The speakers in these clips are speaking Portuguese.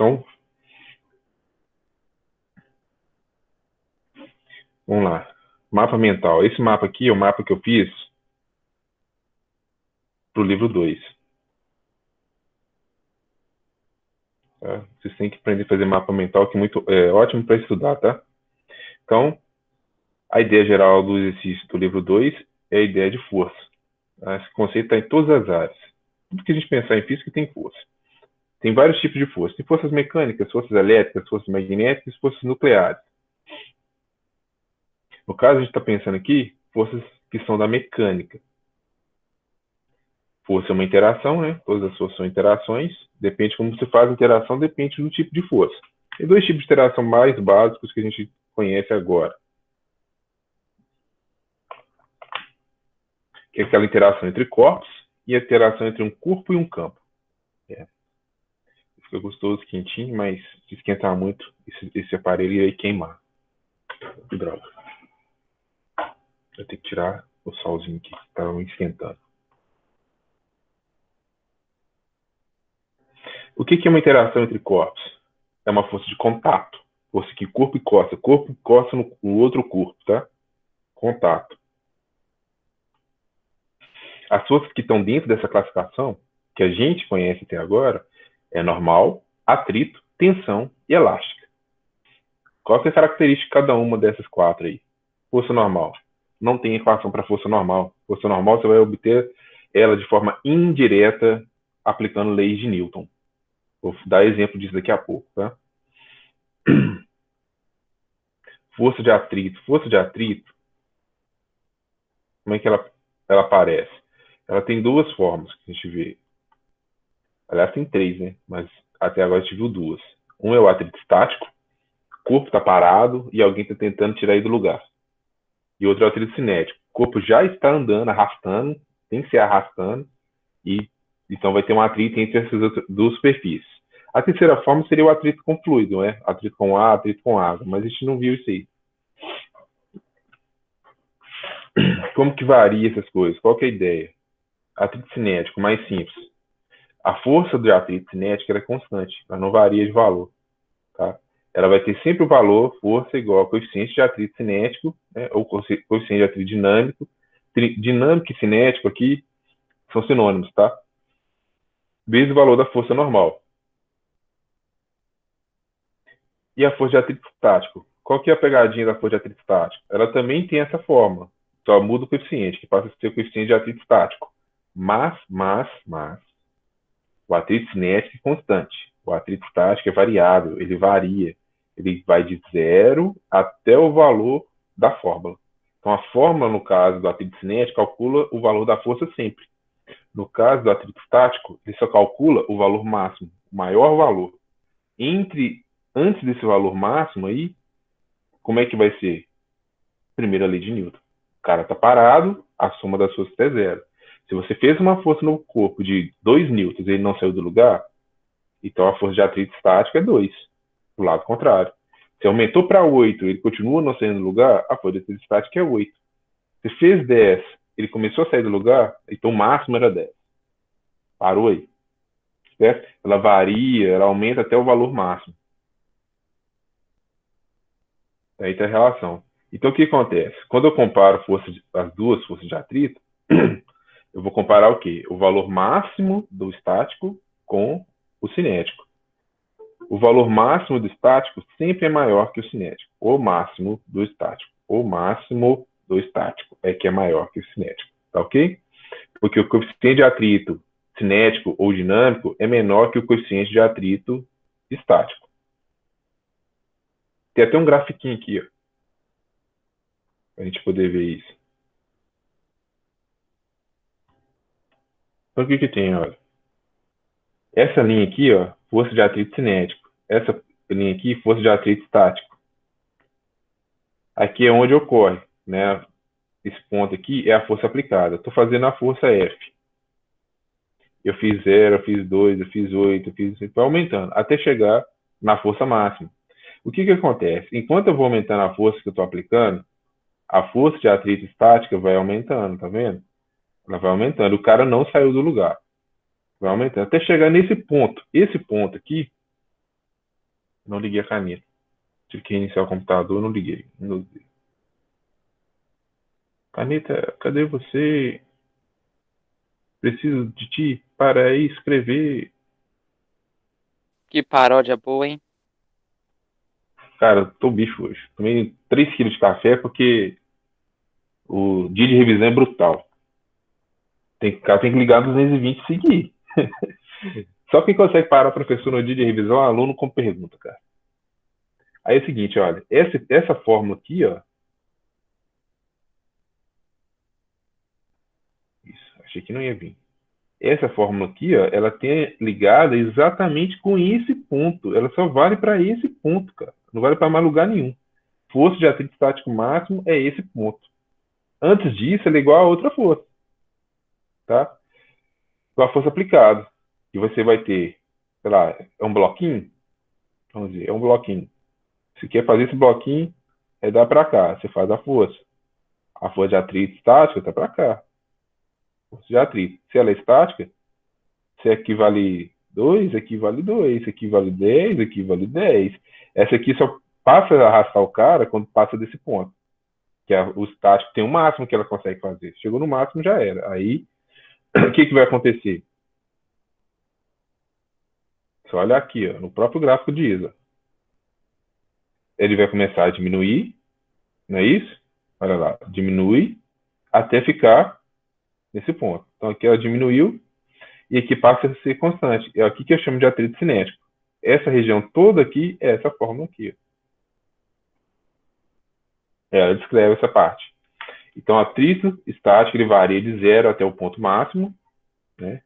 Então, vamos lá. Mapa mental. Esse mapa aqui é o mapa que eu fiz para o livro 2. Tá? Vocês têm que aprender a fazer mapa mental, que é ótimo para estudar, tá? Então, a ideia geral do exercício do livro 2 é a ideia de força. Tá? Esse conceito está em todas as áreas. Tudo que a gente pensar em física tem força. Tem vários tipos de força. Tem forças mecânicas, forças elétricas, forças magnéticas, forças nucleares. No caso, a gente está pensando aqui, forças que são da mecânica. Força é uma interação, né? Todas as forças são interações. Depende de como você faz a interação, depende do tipo de força. Tem dois tipos de interação mais básicos que a gente conhece agora. Que é aquela interação entre corpos e a interação entre um corpo e um campo. Fica gostoso, quentinho, mas se esquentar muito, esse aparelho ia queimar. Que droga. Eu tenho que tirar o solzinho aqui, que está me esquentando. O que é uma interação entre corpos? É uma força de contato. Força que corpo encosta no outro corpo, tá? Contato. As forças que estão dentro dessa classificação, que a gente conhece até agora, é normal, atrito, tensão e elástica. Qual é a característica de cada uma dessas quatro aí? Força normal. Não tem equação para força normal. Força normal você vai obter ela de forma indireta aplicando leis de Newton. Vou dar exemplo disso daqui a pouco, tá? Força de atrito. Força de atrito, como é que ela aparece? Ela tem duas formas que a gente vê. Aliás, tem três, né? Mas até agora a gente viu duas. Um é o atrito estático, o corpo está parado e alguém está tentando tirar ele do lugar. E outro é o atrito cinético. O corpo já está andando, arrastando, tem que ser arrastando, e então vai ter um atrito entre essas duas superfícies. A terceira forma seria o atrito com fluido, né? Atrito com ar, atrito com água, mas a gente não viu isso aí. Como que varia essas coisas? Qual que é a ideia? Atrito cinético, mais simples. A força do atrito cinético é constante, ela não varia de valor. Tá? Ela vai ter sempre o valor, força, igual ao coeficiente de atrito cinético, né? Ou coeficiente de atrito dinâmico. Dinâmico e cinético aqui são sinônimos, tá? Vezes o valor da força normal. E a força de atrito estático? Qual que é a pegadinha da força de atrito estático? Ela também tem essa forma, só muda o coeficiente, que passa a ser o coeficiente de atrito estático. Mas, o atrito cinético é constante. O atrito estático é variável, ele varia. Ele vai de zero até o valor da fórmula. Então, a fórmula, no caso do atrito cinético, calcula o valor da força sempre. No caso do atrito estático, ele só calcula o valor máximo, o maior valor. Antes desse valor máximo aí, como é que vai ser? Primeira lei de Newton. O cara está parado, a soma das forças é zero. Se você fez uma força no corpo de 2 newtons e ele não saiu do lugar, então a força de atrito estático é 2, do lado contrário. Se aumentou para 8 e ele continua não saindo do lugar, a força de atrito estático é 8. Se fez 10, ele começou a sair do lugar, então o máximo era 10. Parou aí. Certo? Ela varia, ela aumenta até o valor máximo. Aí está a relação. Então, o que acontece? Quando eu comparo as duas forças de atrito, eu vou comparar o quê? O valor máximo do estático com o cinético. O valor máximo do estático sempre é maior que o cinético. O máximo do estático. O máximo do estático é que é maior que o cinético. Tá ok? Porque o coeficiente de atrito cinético ou dinâmico é menor que o coeficiente de atrito estático. Tem até um grafiquinho aqui, ó, para a gente poder ver isso. Então, o que que tem, olha? Essa linha aqui, ó, força de atrito cinético. Essa linha aqui, força de atrito estático. Aqui é onde ocorre, né? Esse ponto aqui é a força aplicada. Estou fazendo a força F. Eu fiz 0, eu fiz 2, eu fiz 8, eu fiz... Vai aumentando, até chegar na força máxima. O que que acontece? Enquanto eu vou aumentando a força que eu estou aplicando, a força de atrito estática vai aumentando, tá vendo? Ela vai aumentando. O cara não saiu do lugar. Vai aumentando. Até chegar nesse ponto. Esse ponto aqui Não liguei a caneta. Tive que reiniciar o computador, não liguei. Não usei. Caneta, cadê você? Preciso de ti para escrever. Que paródia boa, hein? Cara, tô bicho hoje. Tomei 3 quilos de café porque o dia de revisão é brutal. Cara tem que ligar 220 e seguir. Só quem consegue parar o professor no dia de revisão é o aluno com pergunta, cara. Aí é o seguinte, olha, essa fórmula aqui, ó. Isso, achei que não ia vir. Essa fórmula aqui, ó, ela tem ligada exatamente com esse ponto. Ela só vale para esse ponto, cara. Não vale para mais lugar nenhum. Força de atrito estático máximo é esse ponto. Antes disso, ela é igual a outra força, tá? Com a força aplicada. E você vai ter, sei lá, é um bloquinho? Vamos dizer, é um bloquinho. Você quer fazer esse bloquinho, é dar para cá. Você faz a força. A força de atrito estática está para cá. Força de atrito. Se ela é estática, se equivale 2, equivale 2, equivale 10, equivale 10. Essa aqui só passa a arrastar o cara quando passa desse ponto. Que o estático tem um máximo que ela consegue fazer. Chegou no máximo, já era. Aí, o que, que vai acontecer? Só olhar aqui, ó, no próprio gráfico de ISA. Ele vai começar a diminuir, não é isso? Olha lá, diminui até ficar nesse ponto. Então aqui ela diminuiu e aqui passa a ser constante. É aqui que eu chamo de atrito cinético. Essa região toda aqui é essa fórmula aqui. Ela descreve essa parte. Então, atrito estático ele varia de 0 até o ponto máximo, né?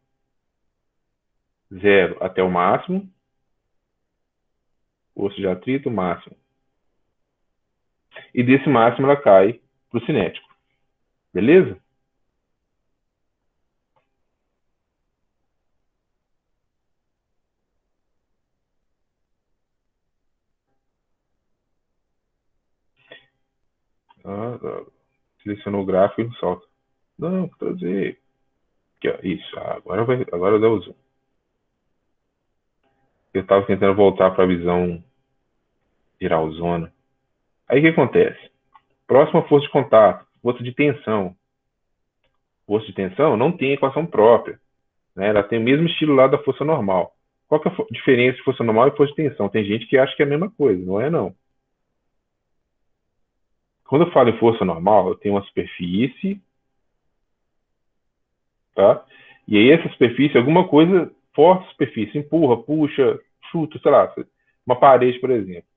0 até o máximo, força de atrito máximo. E desse máximo ela cai para o cinético. Beleza? Selecionou o gráfico e solta. Não, trazer. Aqui, ó, isso. Agora dá o zoom. Eu estava tentando voltar para a visão geralzona. Aí o que acontece? Próxima força de contato, força de tensão. Força de tensão não tem equação própria. Né? Ela tem o mesmo estilo lá da força normal. Qual que é a diferença de força normal e força de tensão? Tem gente que acha que é a mesma coisa, não é não. Quando eu falo em força normal, eu tenho uma superfície, tá? E aí essa superfície, alguma coisa força a superfície, empurra, puxa, chuta, sei lá, uma parede, por exemplo.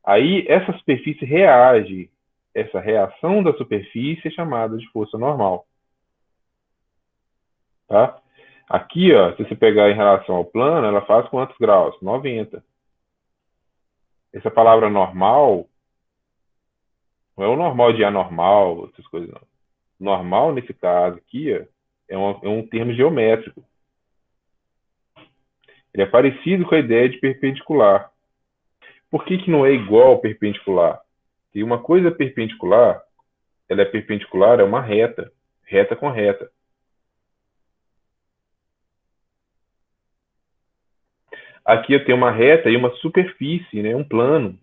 Aí essa superfície reage, essa reação da superfície é chamada de força normal, tá? Aqui, ó, se você pegar em relação ao plano, ela faz quantos graus? 90. Essa palavra normal não é o normal de anormal, essas coisas não. Normal, nesse caso aqui, ó, é um termo geométrico. Ele é parecido com a ideia de perpendicular. Por que, que não é igual ao perpendicular? Se uma coisa é perpendicular, ela é perpendicular, é uma reta, reta com reta. Aqui eu tenho uma reta e uma superfície, né, um plano.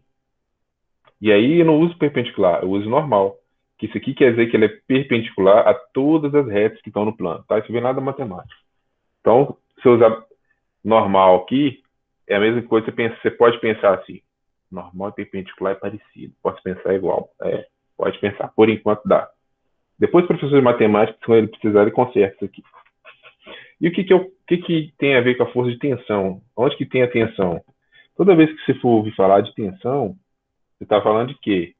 E aí eu não uso perpendicular, eu uso normal. Que isso aqui quer dizer que ele é perpendicular a todas as retas que estão no plano. Tá? Isso vem nada matemático. Então, se eu usar normal aqui, é a mesma coisa, você pode pensar assim. Normal e perpendicular é parecido. Pode pensar igual. Pode pensar. Por enquanto dá. Depois, o professor de matemática, se ele precisar, ele conserta isso aqui. E o que tem a ver com a força de tensão? Onde que tem a tensão? Toda vez que você for ouvir falar de tensão, você está falando de quê?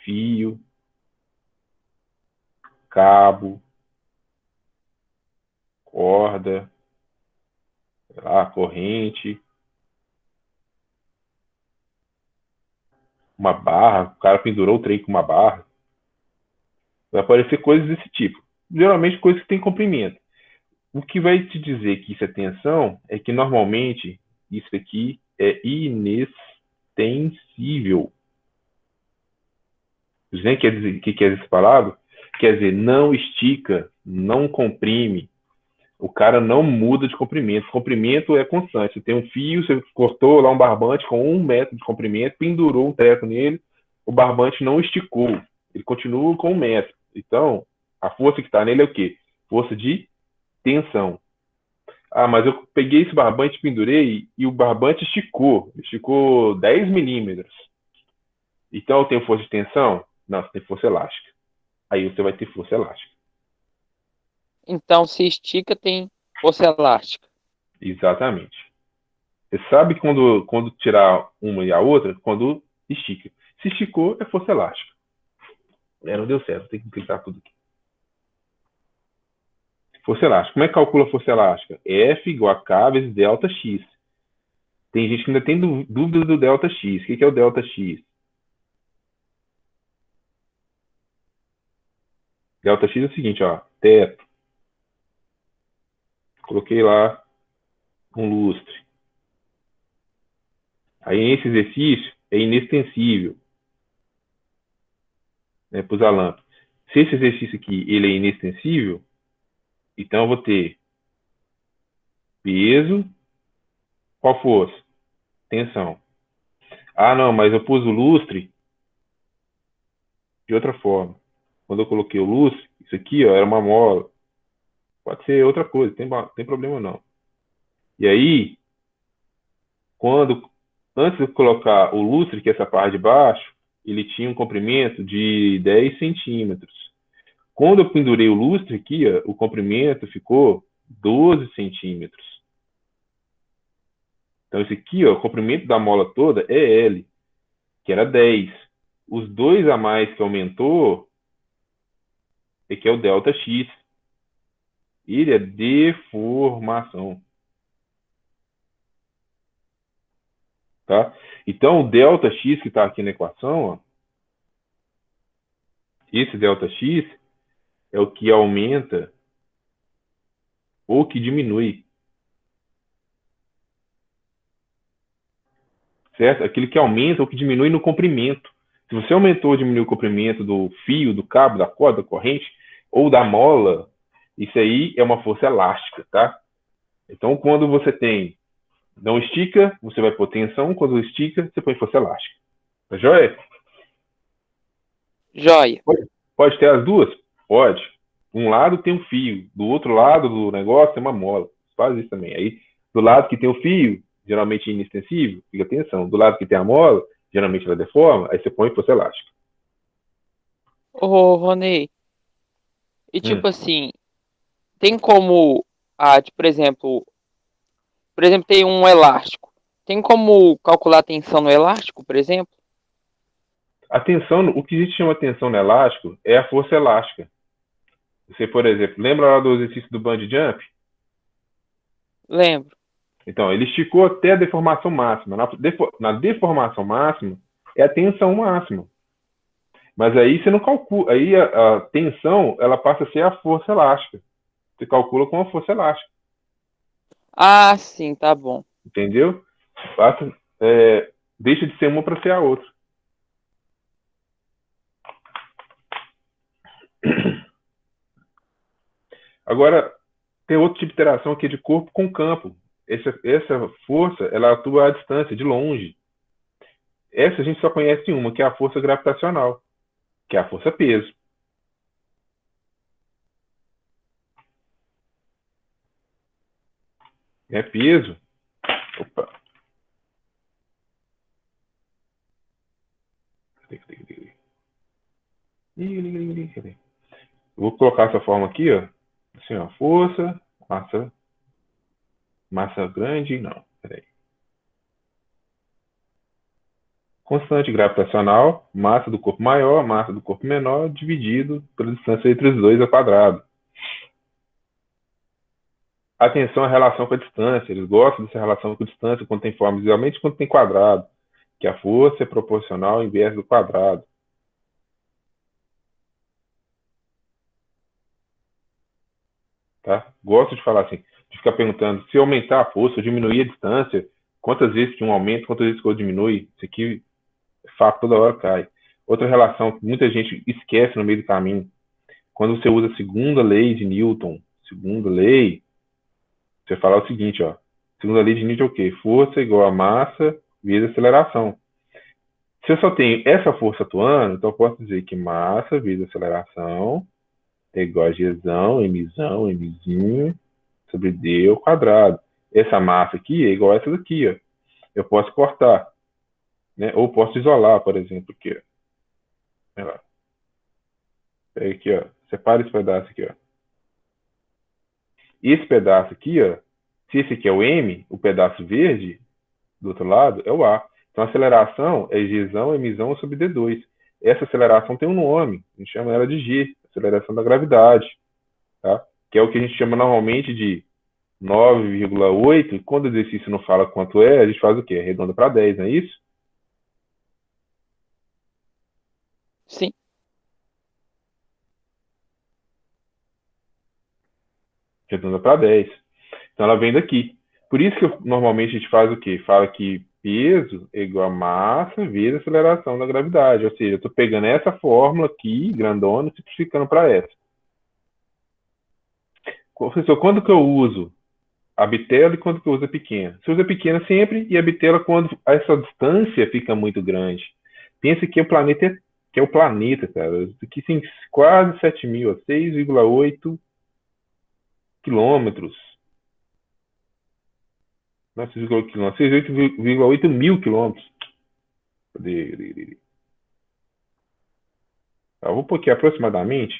Fio, cabo, corda, corrente, uma barra, o cara pendurou o trem com uma barra. Vai aparecer coisas desse tipo. Geralmente coisas que têm comprimento. O que vai te dizer que isso é tensão é que normalmente isso aqui é inextensível. Você quer dizer, o que quer dizer essa palavra? Quer dizer, não estica, não comprime. O cara não muda de comprimento. O comprimento é constante. Você tem um fio, você cortou lá um barbante com 1 metro de comprimento, pendurou um treco nele, o barbante não esticou. Ele continua com 1 metro. Então, a força que está nele é o quê? Força de tensão. Ah, mas eu peguei esse barbante, pendurei e o barbante esticou. Esticou 10 milímetros. Então eu tenho força de tensão? Não, você tem força elástica. Aí você vai ter força elástica. Então, se estica, tem força elástica. Exatamente. Você sabe quando tirar uma e a outra? Quando estica. Se esticou, é força elástica. Não deu certo, tem que clicar tudo aqui. Força elástica. Como é que calcula a força elástica? F igual a K vezes delta X. Tem gente que ainda tem dúvida do delta X. O que é o delta X? Delta X é o seguinte, ó. Teto. Coloquei lá um lustre. Aí esse exercício é inextensível, né, para usar lâmpada. Se esse exercício aqui ele é inextensível, então eu vou ter peso, qual força? Tensão. Ah, não, mas eu pus o lustre de outra forma. Quando eu coloquei o lustre, isso aqui ó, era uma mola. Pode ser outra coisa, tem problema não. E aí, antes de eu colocar o lustre, que é essa parte de baixo, ele tinha um comprimento de 10 centímetros. Quando eu pendurei o lustre aqui, ó, o comprimento ficou 12 centímetros. Então, esse aqui, ó, o comprimento da mola toda é L, que era 10. Os dois a mais que aumentou é que é o delta X. Ele é deformação. Tá? Então, o delta X que está aqui na equação, ó, esse delta X é o que aumenta ou que diminui. Certo? Aquele que aumenta ou que diminui no comprimento. Se você aumentou ou diminuiu o comprimento do fio, do cabo, da corda, da corrente ou da mola, isso aí é uma força elástica, tá? Então, quando você não estica, você vai pôr tensão. Quando estica, você põe força elástica. Tá joia? Joia. Pode ter as duas? Pode. Um lado tem um fio, do outro lado do negócio tem uma mola. Faz isso também. Aí, do lado que tem o fio, geralmente inextensível, fica tensão. Do lado que tem a mola, geralmente ela deforma, aí você põe força elástica. Ô, Ronei, e Hum. tipo assim, tem como, por exemplo, tem um elástico. Tem como calcular a tensão no elástico, por exemplo? A tensão, o que a gente chama de tensão no elástico é a força elástica. Você, por exemplo, lembra lá do exercício do bungee jump? Lembro. Então, ele esticou até a deformação máxima. Na deformação máxima é a tensão máxima. Mas aí você não calcula. Aí a tensão ela passa a ser a força elástica. Você calcula com a força elástica. Ah, sim, tá bom. Entendeu? Passa, deixa de ser uma para ser a outra. Agora, tem outro tipo de interação aqui de corpo com campo. Essa força ela atua à distância, de longe. Essa a gente só conhece uma, que é a força gravitacional, que é a força peso. É peso. Opa. Eu vou colocar essa forma aqui, ó. Assim, ó, força, massa grande, não, peraí. Constante gravitacional, massa do corpo maior, massa do corpo menor, dividido pela distância entre os dois ao quadrado. Atenção à relação com a distância. Eles gostam dessa relação com a distância quando tem forma, visualmente quando tem quadrado, que a força é proporcional ao inverso do quadrado. Tá? Gosto de falar assim, de ficar perguntando se aumentar a força ou diminuir a distância, quantas vezes que um aumenta, quantas vezes que outro diminui. Isso aqui, fato, toda hora cai. Outra relação que muita gente esquece no meio do caminho, quando você usa a segunda lei de Newton, segunda lei, Você fala o seguinte, ó. Segunda lei de Newton é o quê? Força igual a massa vezes aceleração. Se eu só tenho essa força atuando, então eu posso dizer que massa vezes aceleração é igual a Gzão, Mzinho, sobre D ao quadrado. Essa massa aqui é igual a essa daqui, ó. Eu posso cortar, né? Ou posso isolar, por exemplo, aqui, ó. Olha lá. Pega aqui, ó. Separa esse pedaço aqui, ó. Esse pedaço aqui, ó. Se esse aqui é o M, o pedaço verde, do outro lado, é o A. Então, a aceleração é Gzão, Mzão sobre D2. Essa aceleração tem um nome, a gente chama ela de G, aceleração da gravidade, tá? Que é o que a gente chama normalmente de 9,8, e quando o exercício não fala quanto é, a gente faz o quê? Arredonda para 10, não é isso? Sim. Arredonda para 10. Então, ela vem daqui. Por isso que normalmente a gente faz o quê? Fala que peso é igual a massa vezes aceleração da gravidade. Ou seja, eu estou pegando essa fórmula aqui, grandona, e simplificando para essa. Professor, quando que eu uso a bitela e quando que eu uso a pequena? Você usa a pequena sempre e a bitela quando essa distância fica muito grande. Pensa que que é o planeta, cara. Isso aqui tem quase 7 mil, 6,8 quilômetros. Não, 6,8 quilômetros, 6,8 mil quilômetros. Eu vou pôr aqui aproximadamente.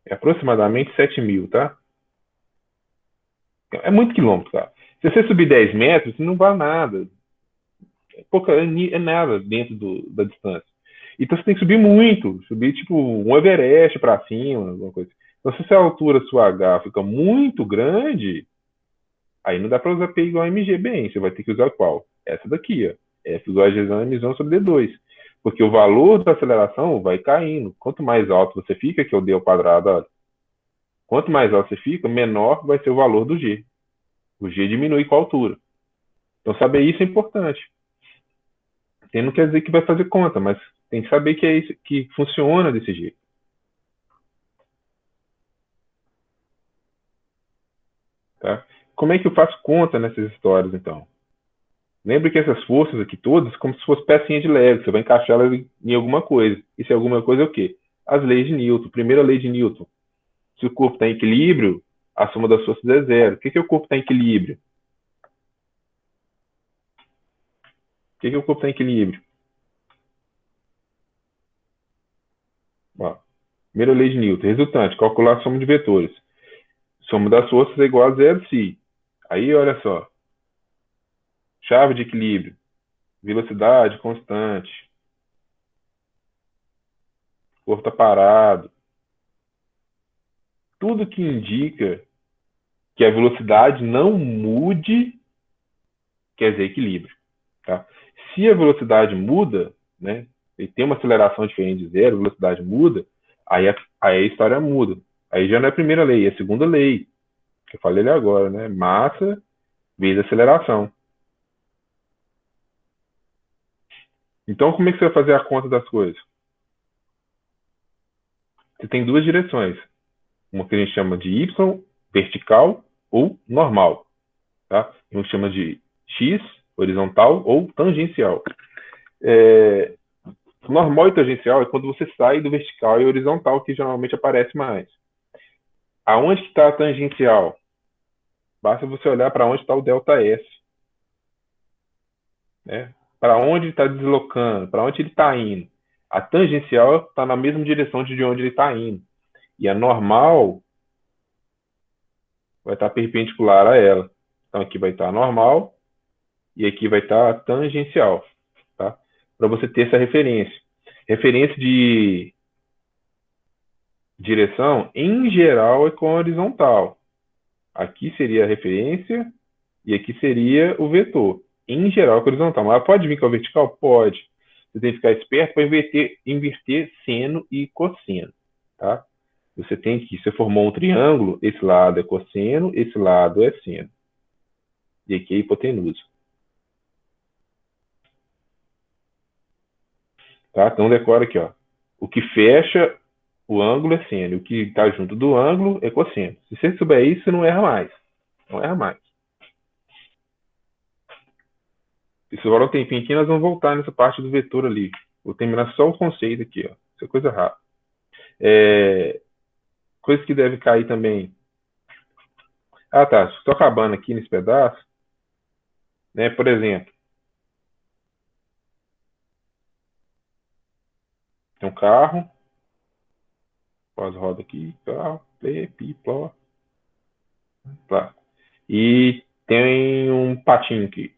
É aproximadamente 7 mil, tá? É muito quilômetro, tá? Se você subir 10 metros, não vai nada. É nada dentro da distância. Então você tem que subir muito, subir tipo um Everest para cima, alguma coisa. Então se a altura sua H fica muito grande, aí não dá para usar P igual a mg bem, você vai ter que usar qual? Essa daqui, ó. F igual a Gzão mzão sobre D2. Porque o valor da aceleração vai caindo. Quanto mais alto você fica, que é o D ao quadrado, olha. Quanto mais alto você fica, menor vai ser o valor do G. O G diminui com a altura. Então saber isso é importante. Não quer dizer que vai fazer conta, mas tem que saber que é isso, que funciona desse jeito. Tá? Como é que eu faço conta nessas histórias, então? Lembre que essas forças aqui todas, como se fosse pecinha de Lego, você vai encaixar elas em alguma coisa. E se alguma coisa é o quê? As leis de Newton. Primeira lei de Newton. Se o corpo está em equilíbrio, a soma das forças é zero. O que é o corpo está em equilíbrio? O que é o corpo está em equilíbrio? Ó, primeira lei de Newton. Resultante, calcular a soma de vetores. Soma das forças é igual a zero si. Aí, olha só. Chave de equilíbrio. Velocidade constante. O corpo está parado. Tudo que indica que a velocidade não mude quer dizer equilíbrio. Tá? Se a velocidade muda, né, e tem uma aceleração diferente de zero, a velocidade muda, aí a história muda. Aí já não é a primeira lei, é a segunda lei, que eu falei ali agora, né? Massa vezes aceleração. Então, como é que você vai fazer a conta das coisas? Você tem duas direções. Uma que a gente chama de y, vertical, ou normal. Tá? A gente chama de x, horizontal, ou tangencial. Normal e tangencial é quando você sai do vertical e horizontal, que geralmente aparece mais. Aonde que está a tangencial? Basta você olhar para onde está o ΔS. Né? Para onde ele está deslocando, para onde ele está indo. A tangencial está na mesma direção de onde ele está indo. E a normal vai estar perpendicular a ela. Então aqui vai estar a normal e aqui vai estar a tangencial. Tá? Para você ter essa referência. Referência de direção, em geral, é com horizontal. Aqui seria a referência e aqui seria o vetor. Em geral, é com horizontal. Mas pode vir com a vertical? Pode. Você tem que ficar esperto para inverter seno e cosseno. Tá? Você tem que, você formou um triângulo, esse lado é cosseno, esse lado é seno. E aqui é hipotenusa. Tá? Então decora aqui, ó. O que fecha o ângulo é seno, o que está junto do ângulo é cosseno. Se você souber isso, você não erra mais. Não erra mais. E se sobrar um tempinho aqui, nós vamos voltar nessa parte do vetor ali. Vou terminar só o conceito aqui, ó. Isso é coisa rápida. Coisa que deve cair também. Ah, tá. Estou acabando aqui nesse pedaço. Né? Por exemplo, tem um carro. Pós-roda aqui. Carro. Pi, pló. Tá. E tem um patinho aqui.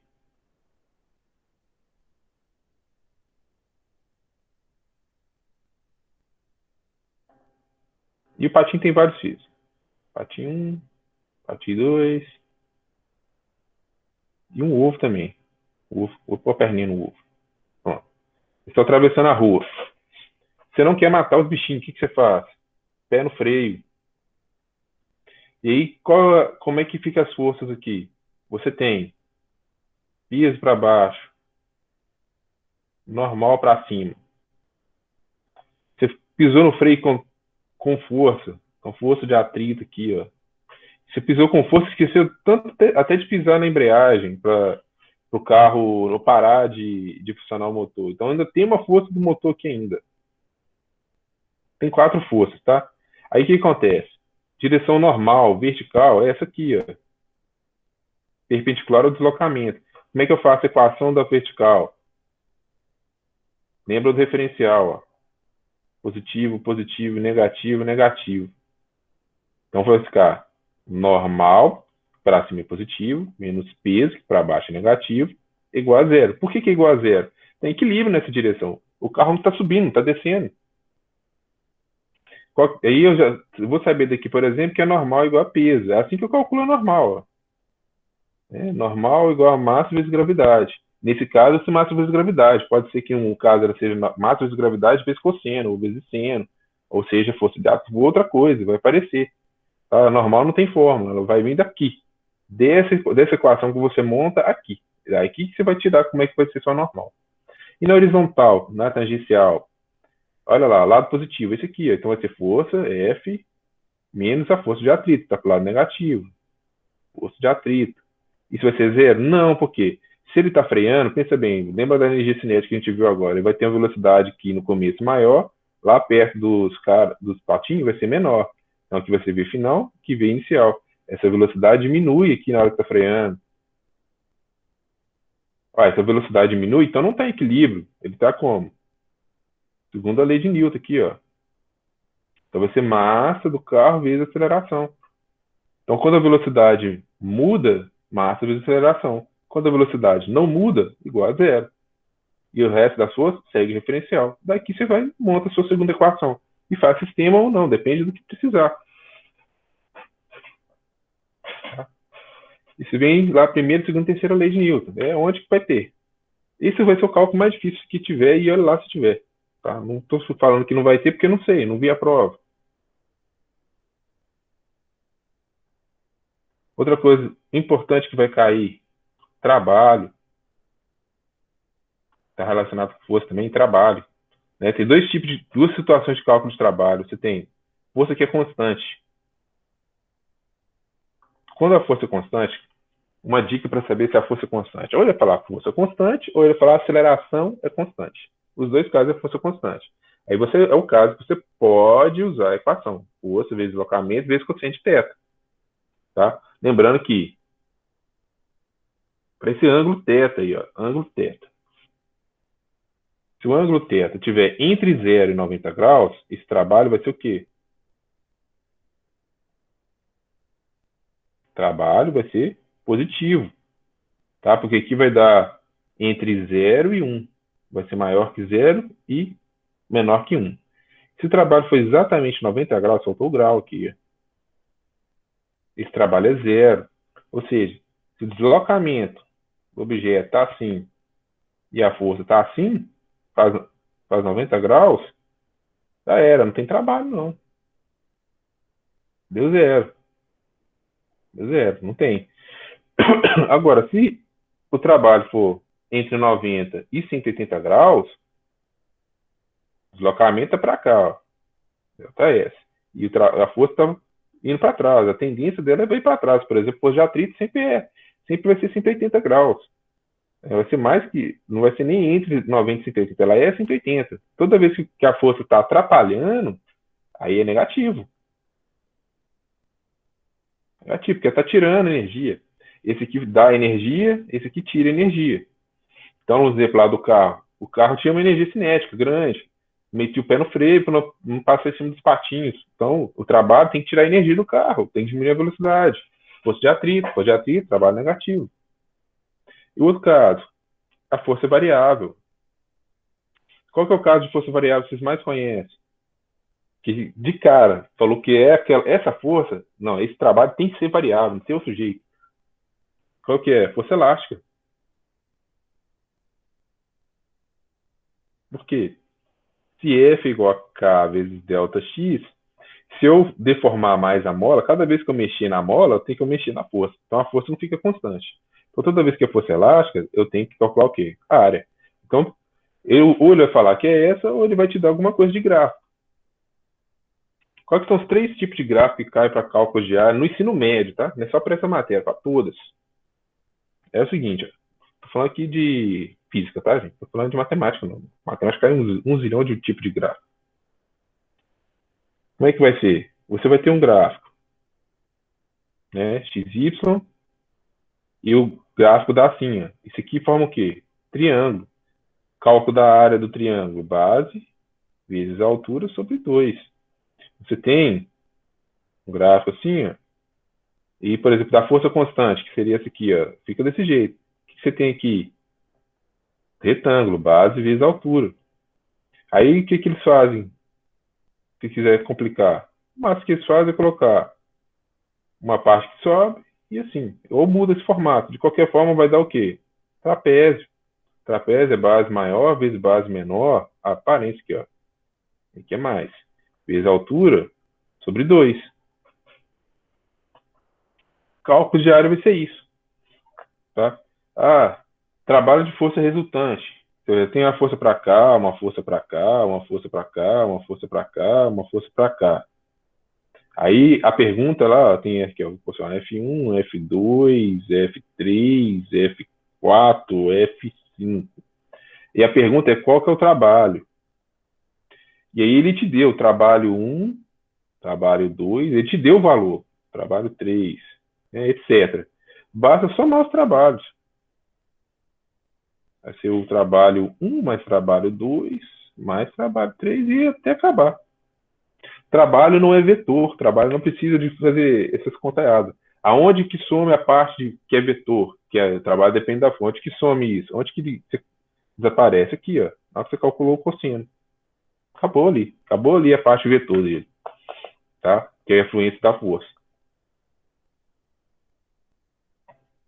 E o patinho tem vários fios. Patinho 1, patinho 2. E um ovo também. Ovo, vou pôr a perninha no ovo. Pronto. Estou atravessando a rua. Você não quer matar os bichinhos, o que você faz? Pé no freio. E aí, como é que fica as forças aqui? Você tem piso para baixo, normal para cima. Você pisou no freio com força de atrito aqui, ó. Você pisou com força, esqueceu tanto até de pisar na embreagem para o carro não parar de funcionar o motor. Então ainda tem uma força do motor aqui ainda. Tem 4 forças, tá? Aí o que acontece? Direção normal, vertical, é essa aqui, ó. Perpendicular ao deslocamento. Como é que eu faço a equação da vertical? Lembra do referencial, ó. Positivo, positivo, negativo, negativo. Então vai ficar normal, para cima é positivo, menos peso, que para baixo é negativo, igual a zero. Por que é igual a zero? Tem equilíbrio nessa direção. O carro não está subindo, não está descendo. Aí eu vou saber daqui, por exemplo, que é normal igual a peso. É assim que eu calculo a normal. Ó. Normal igual a massa vezes gravidade. Nesse caso, esse massa vezes gravidade. Pode ser que um caso ela seja massa vezes gravidade vezes cosseno, ou vezes seno. Ou seja, fosse de outra coisa, vai aparecer. A normal não tem fórmula, ela vai vir daqui. Dessa equação que você monta aqui. Aí que você vai tirar como é que vai ser sua normal. E na horizontal, na tangencial, olha lá, lado positivo, esse aqui. Ó. Então vai ser força F menos a força de atrito, está para o lado negativo. Força de atrito. Isso vai ser zero? Não, porque se ele está freando, pensa bem, lembra da energia cinética que a gente viu agora, ele vai ter uma velocidade aqui no começo maior, lá perto dos patinhos vai ser menor. Então aqui vai ser V final, aqui V inicial. Essa velocidade diminui aqui na hora que está freando. Essa velocidade diminui, então não está em equilíbrio. Ele está como? Segundo a lei de Newton aqui, ó. Então vai ser massa do carro vezes aceleração. Então quando a velocidade muda, massa vezes aceleração. Quando a velocidade não muda, igual a zero. E o resto das forças segue referencial. Daqui você vai monta a sua segunda equação. E faz sistema ou não, depende do que precisar. Isso vem lá primeira, segunda, terceira lei de Newton. É onde que vai ter. Esse vai ser o cálculo mais difícil que tiver e olha lá se tiver. Tá? Não estou falando que não vai ter porque eu não sei, não vi a prova. Outra coisa importante que vai cair, trabalho. Está relacionado com força também, trabalho. Né? Tem duas situações de cálculo de trabalho. Você tem força que é constante. Quando a força é constante, uma dica para saber se a força é constante. Ou ele vai falar força constante, ou ele vai falar aceleração é constante. Os dois casos é força constante. Aí é o caso que você pode usar a equação. Força vezes deslocamento vezes coeficiente θ. Tá? Lembrando que para esse ângulo θ aí, ó, ângulo θ. Se o ângulo θ tiver entre 0 e 90 graus, esse trabalho vai ser o quê? Trabalho vai ser positivo. Tá? Porque aqui vai dar entre 0 e 1. Vai ser maior que 0 e menor que 1. Se o trabalho for exatamente 90 graus, faltou o grau aqui. Esse trabalho é zero. Ou seja, se o deslocamento do objeto está assim e a força está assim, faz 90 graus, já era, não tem trabalho não. Deu zero. Deu zero, não tem. Agora, se o trabalho for entre 90 e 180 graus, o deslocamento é para cá, ó. Delta S. E a força está indo para trás. A tendência dela é ir para trás. Por exemplo, força de atrito sempre vai ser 180 graus. Vai ser mais que, não vai ser nem entre 90 e 180, ela é 180. Toda vez que a força está atrapalhando, aí é negativo. Negativo, porque está tirando energia. Esse aqui dá energia, esse aqui tira energia. Então, no exemplo lá do carro, o carro tinha uma energia cinética grande, meti o pé no freio para não passar em cima dos patinhos. Então, o trabalho tem que tirar energia do carro, tem que diminuir a velocidade. Força de atrito, trabalho negativo. E o outro caso, a força é variável. Qual que é o caso de força variável que vocês mais conhecem? Que de cara falou que é essa força, não, esse trabalho tem que ser variável, não tem outro jeito. Qual que é? Força elástica. Por quê? Se F é igual a K vezes delta X, se eu deformar mais a mola, cada vez que eu mexer na mola, eu tenho que mexer na força. Então a força não fica constante. Então toda vez que a força é elástica, eu tenho que calcular o quê? A área. Então, ou ele vai falar que é essa, ou ele vai te dar alguma coisa de gráfico. Quais são os 3 tipos de gráfico que caem para cálculo de área no ensino médio, tá? Não é só para essa matéria, para todas. É o seguinte, estou falando aqui de física, tá, gente? Estou falando de matemática, não. Matemática cai um zilhão de tipos de gráfico. Como é que vai ser? Você vai ter um gráfico, né? XY, e o gráfico dá assim, ó. Isso aqui forma o quê? Triângulo. Cálculo da área do triângulo, base vezes a altura sobre 2. Você tem um gráfico assim, ó, e, por exemplo, da força constante, que seria esse aqui, ó, fica desse jeito. O que você tem aqui? Retângulo, base vezes a altura. Aí, o que, que eles fazem? Se quiser complicar. Mas o que eles fazem é colocar uma parte que sobe e assim. Ou muda esse formato. De qualquer forma, vai dar o quê? Trapézio. Trapézio é base maior vezes base menor. A aparência aqui, ó. Aqui é mais. Vezes a altura sobre 2. Cálculo de área vai ser isso. Tá? Ah, trabalho de força resultante. Eu tenho uma força para cá, uma força para cá, uma força para cá, uma força para cá, uma força para cá. Aí a pergunta lá tem aqui, ó, F1, F2, F3, F4, F5. E a pergunta é qual que é o trabalho? E aí ele te deu trabalho 1, trabalho 2, ele te deu o valor, trabalho 3, né, etc. Basta somar os trabalhos. Vai ser o trabalho 1 mais trabalho 2 mais trabalho 3 e até acabar. Trabalho não é vetor, trabalho não precisa de fazer essas contas. Aonde que some a parte que é vetor, que é trabalho depende da fonte, que some isso? Onde que desaparece? Aqui, ó. Na hora que você calculou o cosseno. Acabou ali a parte vetor dele, tá? Que é a influência da força.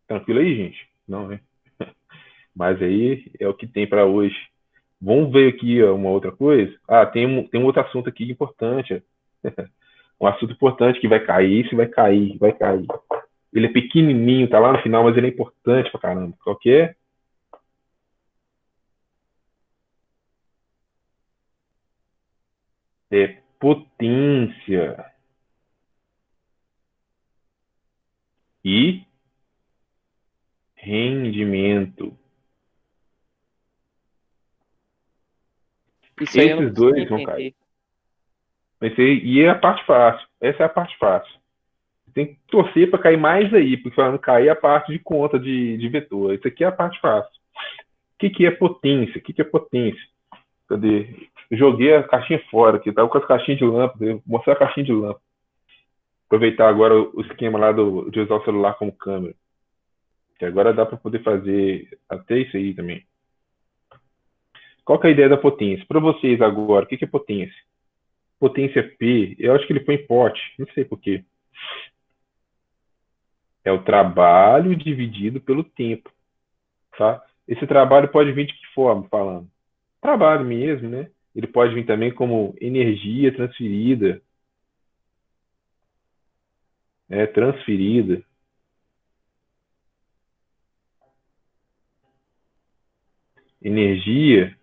Tranquilo aí, gente? Não, né? Mas aí é o que tem para hoje. Vamos ver aqui ó, uma outra coisa. Ah, tem um outro assunto aqui importante. Um assunto importante que vai cair, se vai cair, vai cair. Ele é pequenininho, tá lá no final, mas ele é importante pra caramba. Qual que é? É potência e rendimento. Isso aí eu não Esses consegui dois vão cair. entender. E é a parte fácil. Essa é a parte fácil. Tem que torcer para cair mais aí, porque para não cair a parte de conta de vetor. Isso aqui é a parte fácil. O que é potência? O que é potência? Cadê? Eu joguei a caixinha fora aqui, tava com as caixinhas de lâmpada. Vou mostrar a caixinha de lâmpada. Aproveitar agora o esquema lá de usar o celular como câmera. Que agora dá para poder fazer até isso aí também. Qual que é a ideia da potência? Para vocês agora, o que é potência? Potência P, eu acho que ele põe pote, não sei por quê. É o trabalho dividido pelo tempo, tá? Esse trabalho pode vir de que forma, falando? Trabalho mesmo, né? Ele pode vir também como energia transferida, né? Transferida, energia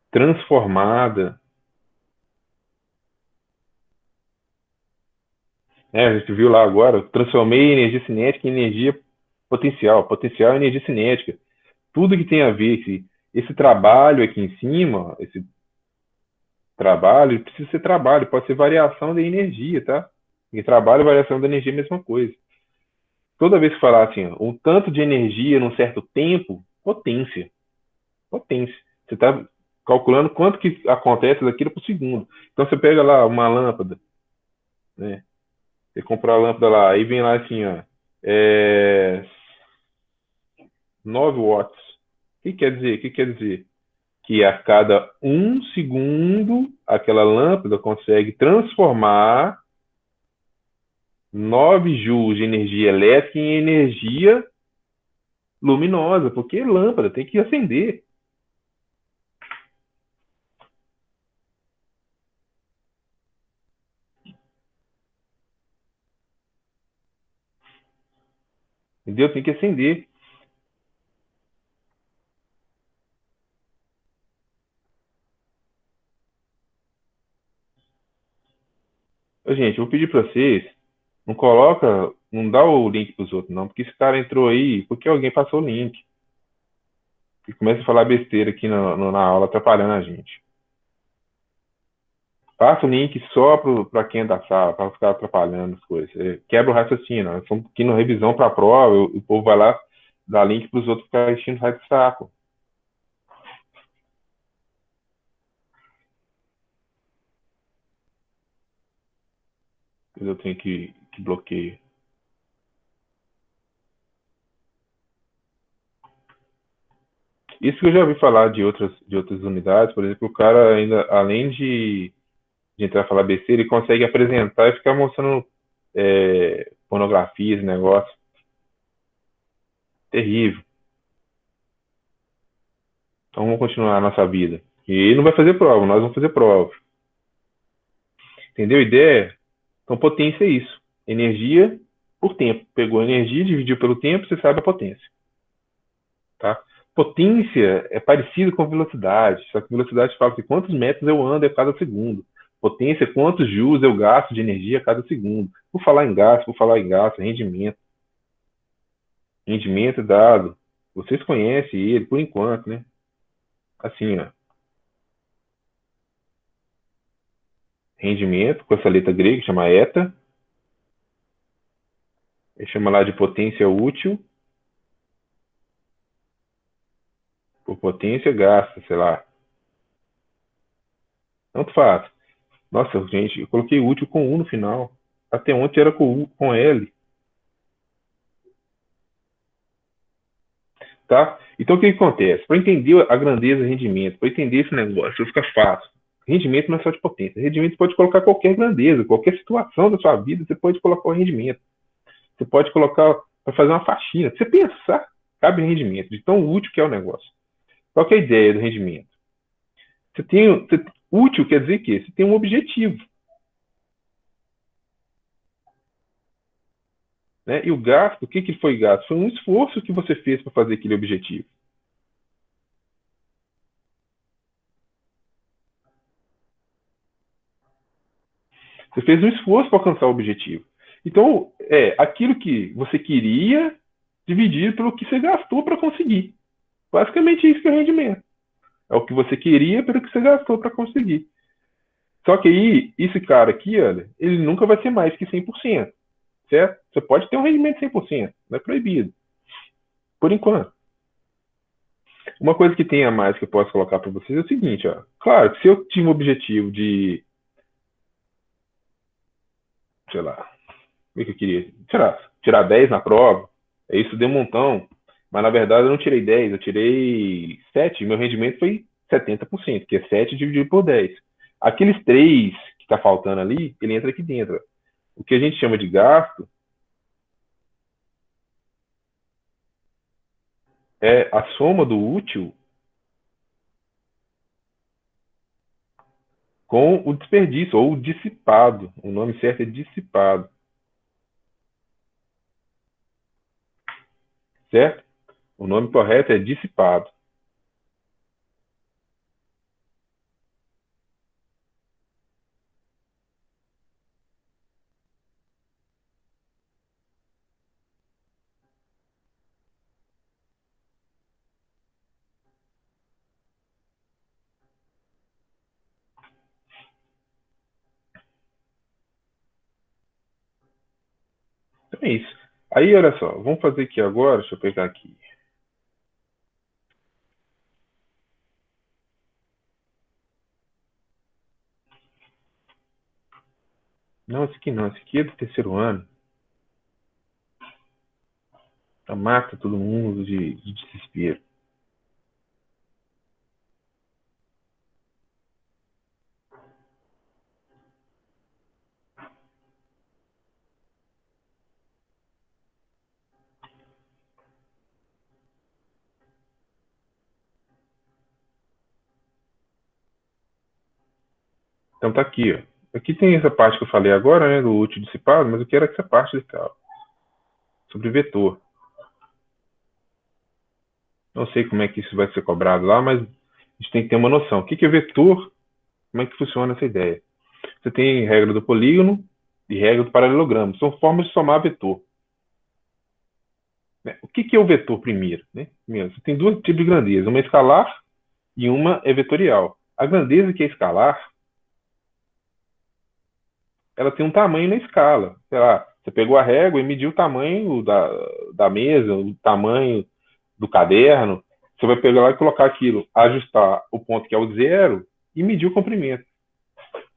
transformada, A gente viu lá agora, eu transformei energia cinética em energia potencial, potencial em energia cinética. Tudo que tem a ver, esse trabalho aqui em cima, esse trabalho, ele precisa ser trabalho, pode ser variação da energia, tá? E trabalho e variação da energia é a mesma coisa. Toda vez que falar assim, ó, um tanto de energia num certo tempo, potência. Potência. Você está calculando quanto que acontece daquilo por segundo. Então você pega lá uma lâmpada, né? Você compra a lâmpada lá, aí vem lá assim, ó, é, 9 watts. O que quer dizer? O que quer dizer? Que a cada um segundo aquela lâmpada consegue transformar 9 joules de energia elétrica em energia luminosa, porque lâmpada tem que acender. Entendeu? Tem que acender. Ô, gente, eu vou pedir para vocês, não coloca, não dá o link para os outros, não, porque esse cara entrou aí, porque alguém passou o link. E começa a falar besteira aqui na aula, atrapalhando a gente. Passa o link só para quem é da sala, para ficar atrapalhando as coisas. Quebra o raciocínio. Nós estamos aqui na revisão para a prova, o povo vai lá dar link para os outros ficarem enchendo o raio do saco. Eu tenho que bloqueio. Isso que eu já ouvi falar de outras unidades, por exemplo, o cara ainda, além de entrar a falar besteira, ele consegue apresentar e ficar mostrando pornografia, esse negócio. Terrível. Então vamos continuar a nossa vida. E ele não vai fazer prova, nós vamos fazer prova. Entendeu a ideia? Então potência é isso. Energia por tempo. Pegou a energia, dividiu pelo tempo, você sabe a potência. Tá? Potência é parecido com velocidade, só que velocidade fala de quantos metros eu ando a cada segundo. Potência é quantos joules eu gasto de energia a cada segundo. Por falar em gasto, rendimento. Rendimento dado. Vocês conhecem ele, por enquanto, né? Assim, ó. Rendimento, com essa letra grega, chama eta. Ele chama lá de potência útil, por potência gasta, sei lá. Tanto faz. Nossa, gente, eu coloquei útil com U no final. Até ontem era com U, com L. Tá? Então, o que acontece? Para entender a grandeza do rendimento, para entender esse negócio, fica fácil. Rendimento não é só de potência. Rendimento você pode colocar qualquer grandeza, qualquer situação da sua vida, você pode colocar o rendimento. Você pode colocar para fazer uma faxina. Se você pensar, cabe rendimento, de tão útil que é o negócio. Qual que é a ideia do rendimento? Útil quer dizer que você tem um objetivo. Né? E o gasto, o que foi gasto? Foi um esforço que você fez para fazer aquele objetivo. Você fez um esforço para alcançar o objetivo. Então, é aquilo que você queria dividir pelo que você gastou para conseguir. Basicamente isso que é o rendimento. É o que você queria pelo que você gastou para conseguir. Só que aí, esse cara aqui, olha, ele nunca vai ser mais que 100%, certo? Você pode ter um rendimento de 100%, não é proibido. Por enquanto. Uma coisa que tem a mais que eu posso colocar para vocês é o seguinte, ó. Claro que se eu tinha um objetivo de, sei lá, o que eu queria? Tirar 10 na prova, aí isso deu um montão, mas na verdade eu não tirei 10, eu tirei 7, meu rendimento foi 70%, que é 7 dividido por 10. Aqueles 3 que está faltando ali, ele entra aqui dentro. O que a gente chama de gasto é a soma do útil com o desperdício, ou o dissipado. O nome certo é dissipado, certo? O nome correto é dissipado. É isso. Aí, olha só, vamos fazer aqui agora, deixa eu pegar aqui. Não, esse aqui não, esse aqui é do terceiro ano. Mata todo mundo de desespero. Então tá aqui, ó. Aqui tem essa parte que eu falei agora, né, do útil dissipado, mas eu quero essa parte desse cara, sobre vetor. Não sei como é que isso vai ser cobrado lá, mas a gente tem que ter uma noção. O que é vetor? Como é que funciona essa ideia? Você tem regra do polígono e regra do paralelogramo. São formas de somar vetor. O que é o vetor primeiro? Né? Você tem dois tipos de grandeza, uma escalar e uma é vetorial. A grandeza que é escalar, ela tem um tamanho na escala. Sei lá, você pegou a régua e mediu o tamanho da mesa, o tamanho do caderno. Você vai pegar lá e colocar aquilo, ajustar o ponto que é o zero e medir o comprimento.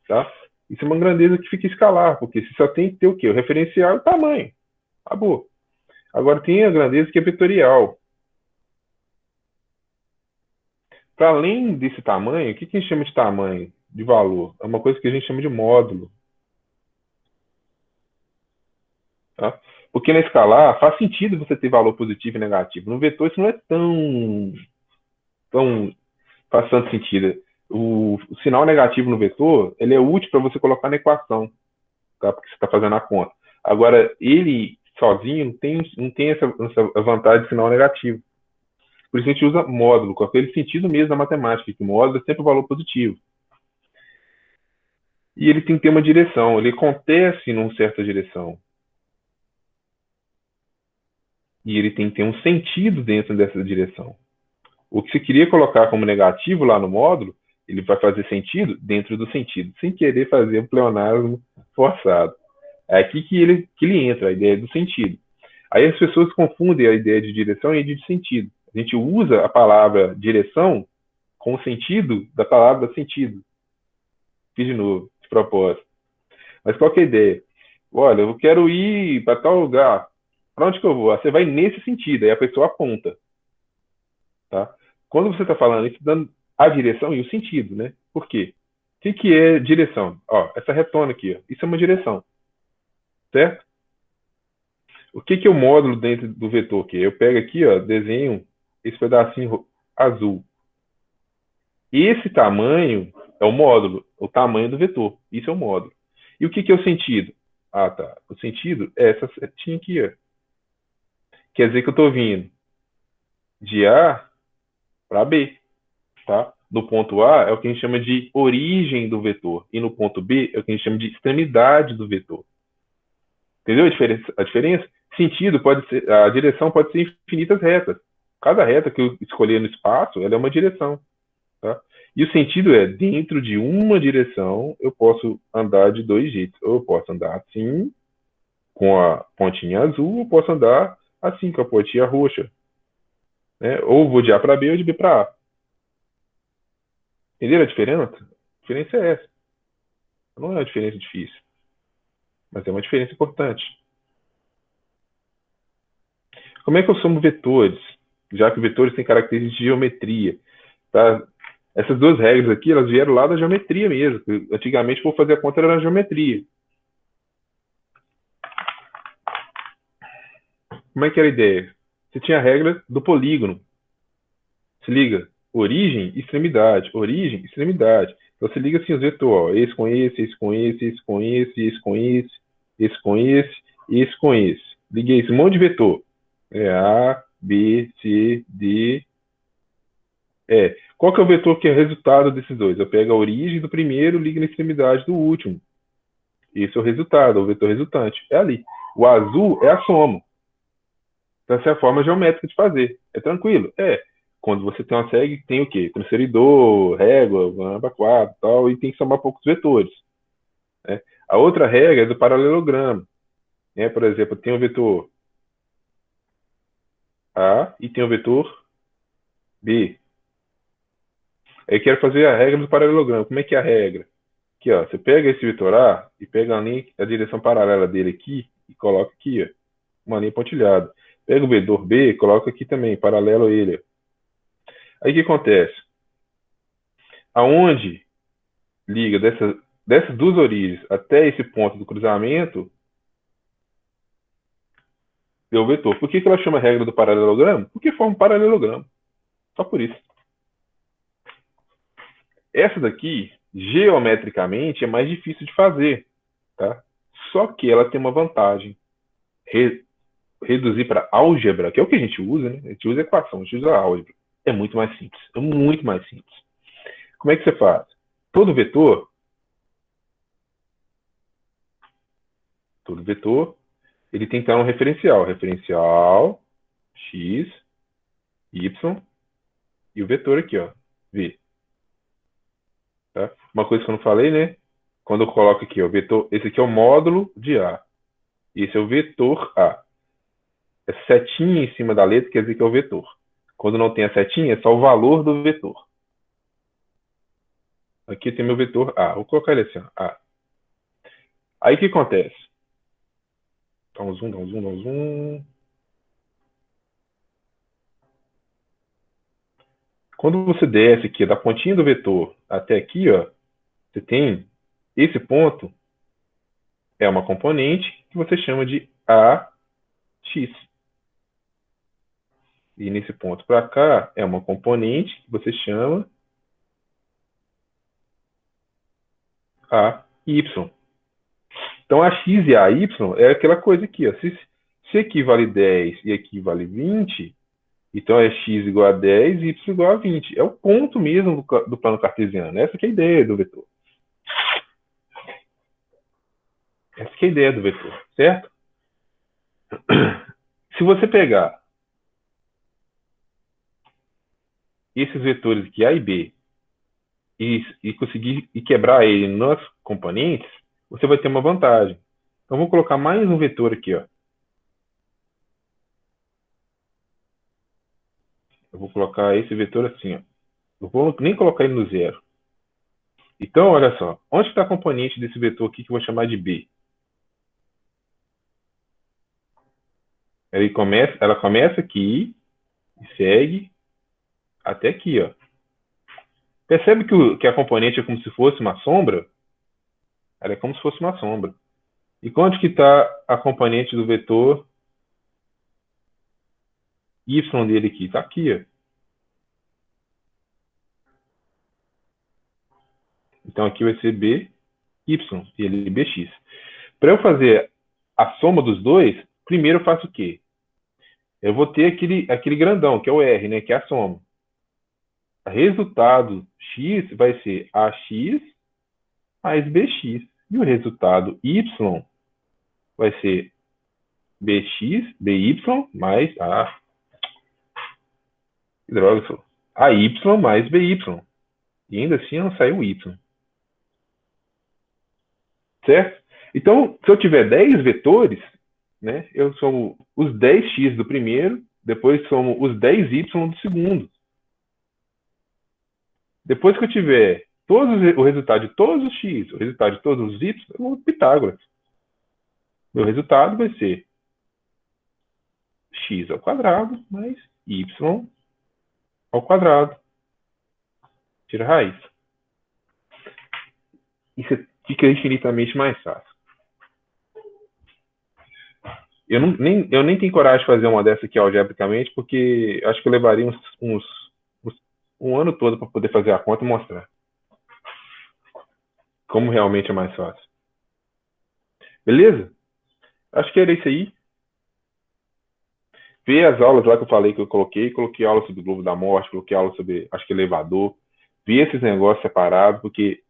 Tá? Isso é uma grandeza que fica escalar, porque você só tem que ter o quê? O referencial e o tamanho. Acabou. Agora tem a grandeza que é vetorial. Para além desse tamanho, o que a gente chama de tamanho, de valor? É uma coisa que a gente chama de módulo. Tá? Porque na escalar faz sentido você ter valor positivo e negativo. No vetor isso não é tão faz tanto sentido. O sinal negativo no vetor ele é útil para você colocar na equação, tá? Porque você está fazendo a conta. Agora, ele sozinho não tem essa vantagem de sinal negativo. Por isso a gente usa módulo, com aquele sentido mesmo da matemática, que módulo é sempre o valor positivo. E ele tem que ter uma direção, ele acontece numa certa direção. E ele tem que ter um sentido dentro dessa direção. O que você queria colocar como negativo lá no módulo, ele vai fazer sentido dentro do sentido, sem querer fazer um pleonasmo forçado. É aqui que ele entra, a ideia do sentido. Aí as pessoas confundem a ideia de direção e a ideia de sentido. A gente usa a palavra direção com o sentido da palavra sentido. Fiz de novo, de propósito. Mas qual que é a ideia? Olha, eu quero ir para tal lugar. Para onde que eu vou? Você vai nesse sentido, aí a pessoa aponta. Tá? Quando você está falando isso, dando a direção e o sentido, né? Por quê? O que é direção? Ó, essa retona aqui, ó, isso é uma direção, certo? O que é o módulo dentro do vetor aqui? Eu pego aqui, ó, desenho esse pedacinho azul. Esse tamanho é o módulo, o tamanho do vetor. Isso é o módulo. E o que é o sentido? Ah, tá. O sentido é essa setinha aqui, ó. Quer dizer que eu estou vindo de A para B, tá? No ponto A é o que a gente chama de origem do vetor. E no ponto B é o que a gente chama de extremidade do vetor. Entendeu a diferença? Sentido pode ser, a direção pode ser infinitas retas. Cada reta que eu escolher no espaço, ela é uma direção. Tá? E o sentido é, dentro de uma direção, eu posso andar de dois jeitos. Ou eu posso andar assim, com a pontinha azul, ou eu posso andar assim, com a pontinha roxa. Né? Ou vou de A para B ou de B para A. Entenderam a diferença? A diferença é essa. Não é uma diferença difícil, mas é uma diferença importante. Como é que eu somo vetores? Já que vetores têm características de geometria. Tá? Essas duas regras aqui, elas vieram lá da geometria mesmo. Antigamente, para fazer a conta, era na geometria. Como é que era a ideia? Você tinha a regra do polígono. Se liga, origem, extremidade. Origem, extremidade. Então, você liga assim os vetores. Ó, esse com esse, esse com esse, esse com esse, esse com esse, esse com esse, esse com esse. Liguei esse monte de vetor. É A, B, C, D, E. Qual que é o vetor que é resultado desses dois? Eu pego a origem do primeiro, ligo na extremidade do último. Esse é o resultado, o vetor resultante. É ali. O azul é a soma. Então, essa é a forma geométrica de fazer. É tranquilo? É. Quando você tem uma série, tem o quê? Transferidor, régua, lambda 4 e tal, e tem que somar poucos vetores. Né? A outra regra é do paralelogramo. né? Por exemplo, tem o vetor A e tem o vetor B. Aí eu quero fazer a regra do paralelogramo. Como é que é a regra? Aqui, ó, você pega esse vetor A e pega a direção paralela dele aqui e coloca aqui, ó, uma linha pontilhada. Pega o vetor B e coloca aqui também, paralelo a ele. Aí o que acontece? Aonde liga dessas duas origens até esse ponto do cruzamento, é o vetor. Por que ela chama regra do paralelogramo? Porque forma um paralelogramo. Só por isso. Essa daqui, geometricamente, é mais difícil de fazer, tá? Só que ela tem uma vantagem. Reduzir para álgebra, que é o que a gente usa, né? A gente usa equação, a gente usa álgebra. É muito mais simples. É muito mais simples. Como é que você faz? Todo vetor, ele tem que ter um referencial. Referencial x, y e o vetor aqui, ó, v. Tá? Uma coisa que eu não falei, né? Quando eu coloco aqui, ó, vetor, esse aqui é o módulo de A. E esse é o vetor A. É setinha em cima da letra, quer dizer que é o vetor. Quando não tem a setinha, é só o valor do vetor. Aqui tem meu vetor A. Vou colocar ele assim, ó, A. Aí o que acontece? Dá um zoom, dá um zoom, dá um zoom. Quando você desce aqui, da pontinha do vetor até aqui, ó, você tem esse ponto, é uma componente que você chama de AX. E nesse ponto para cá, é uma componente que você chama AY. Então, a x e a y é aquela coisa aqui, ó. Se aqui vale 10 e aqui vale 20, então é x igual a 10 e y igual a 20. É o ponto mesmo do plano cartesiano. Essa que é a ideia do vetor. Essa que é a ideia do vetor, certo? Se você pegar esses vetores aqui, A e B, e conseguir quebrar ele nas componentes, você vai ter uma vantagem. Então, vou colocar mais um vetor aqui, ó. Eu vou colocar esse vetor assim, ó. Eu vou nem colocar ele no zero. Então, olha só. Onde está a componente desse vetor aqui que eu vou chamar de B? Ela começa aqui e segue até aqui, ó. Percebe que a componente é como se fosse uma sombra? Ela é como se fosse uma sombra. E onde que está a componente do vetor y dele aqui? Está aqui, ó. Então aqui vai ser by e ele bx. Para eu fazer a soma dos dois, primeiro eu faço o quê? Eu vou ter aquele grandão, que é o R, né? Que é a soma. O resultado x vai ser ax mais bx. E o resultado y vai ser by mais a... Que droga, sou. AY mais by. E ainda assim não saiu y. Certo? Então, se eu tiver 10 vetores, né, eu somo os 10x do primeiro, depois somo os 10y do segundo. Depois que eu tiver o resultado de todos os x, o resultado de todos os y, eu vou Pitágoras. Meu resultado vai ser x ao quadrado mais y ao quadrado. Tira a raiz. Isso fica infinitamente mais fácil. Eu nem tenho coragem de fazer uma dessa aqui algebricamente, porque acho que eu levaria um ano todo para poder fazer a conta e mostrar como realmente é mais fácil. Beleza? Acho que era isso aí. Ver as aulas lá que eu falei que eu coloquei aula sobre o Globo da Morte, coloquei aula sobre, acho que elevador. Ver esses negócios separados, porque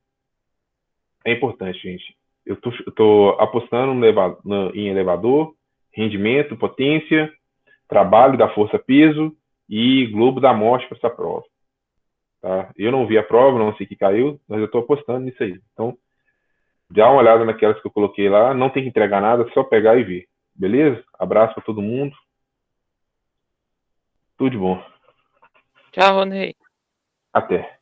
é importante, gente. Eu tô apostando em elevador, rendimento, potência, trabalho da força-peso e Globo da Morte para essa prova. Tá? Eu não vi a prova, não sei o que caiu, mas eu estou apostando nisso aí. Então, dá uma olhada naquelas que eu coloquei lá, não tem que entregar nada, só pegar e ver. Beleza? Abraço para todo mundo. Tudo de bom. Tchau, Rony. Até.